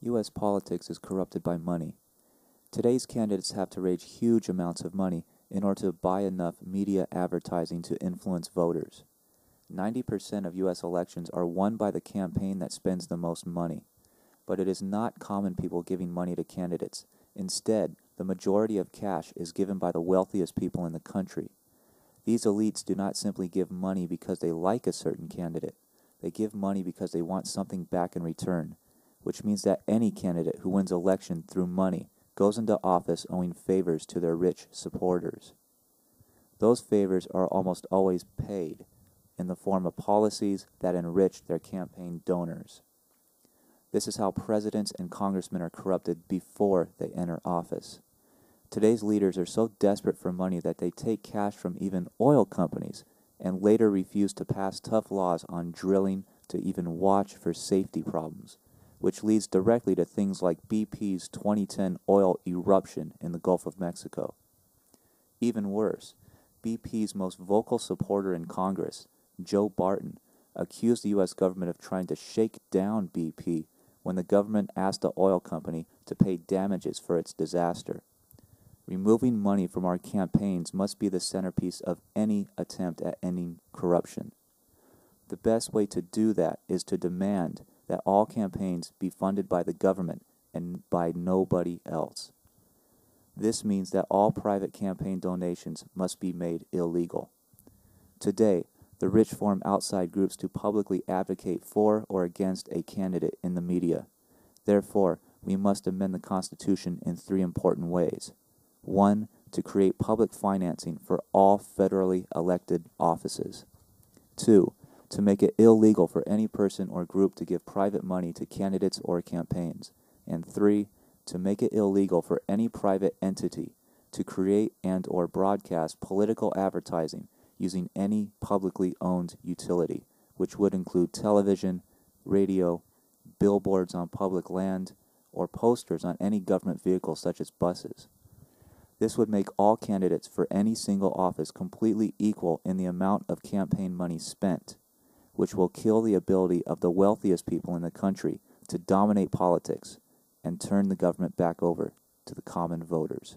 U.S. politics is corrupted by money. Today's candidates have to raise huge amounts of money in order to buy enough media advertising to influence voters. 90% of U.S. elections are won by the campaign that spends the most money. But it is not common people giving money to candidates. Instead, the majority of cash is given by the wealthiest people in the country. These elites do not simply give money because they like a certain candidate. They give money because they want something back in return, which means that any candidate who wins election through money goes into office owing favors to their rich supporters. Those favors are almost always paid in the form of policies that enrich their campaign donors. This is how presidents and congressmen are corrupted before they enter office. Today's leaders are so desperate for money that they take cash from even oil companies and later refuse to pass tough laws on drilling to even watch for safety problems, which leads directly to things like BP's 2010 oil eruption in the Gulf of Mexico. Even worse, BP's most vocal supporter in Congress, Joe Barton, accused the U.S. government of trying to shake down BP when the government asked the oil company to pay damages for its disaster. Removing money from our campaigns must be the centerpiece of any attempt at ending corruption. The best way to do that is to demand that all campaigns be funded by the government and by nobody else. This means that all private campaign donations must be made illegal. Today, the rich form outside groups to publicly advocate for or against a candidate in the media. Therefore, we must amend the Constitution in 3 important ways. 1. To create public financing for all federally elected offices. 2. To make it illegal for any person or group to give private money to candidates or campaigns. And 3. To make it illegal for any private entity to create and or broadcast political advertising using any publicly owned utility, which would include television, radio, billboards on public land, or posters on any government vehicle such as buses. This would make all candidates for any single office completely equal in the amount of campaign money spent, which will kill the ability of the wealthiest people in the country to dominate politics and turn the government back over to the common voters.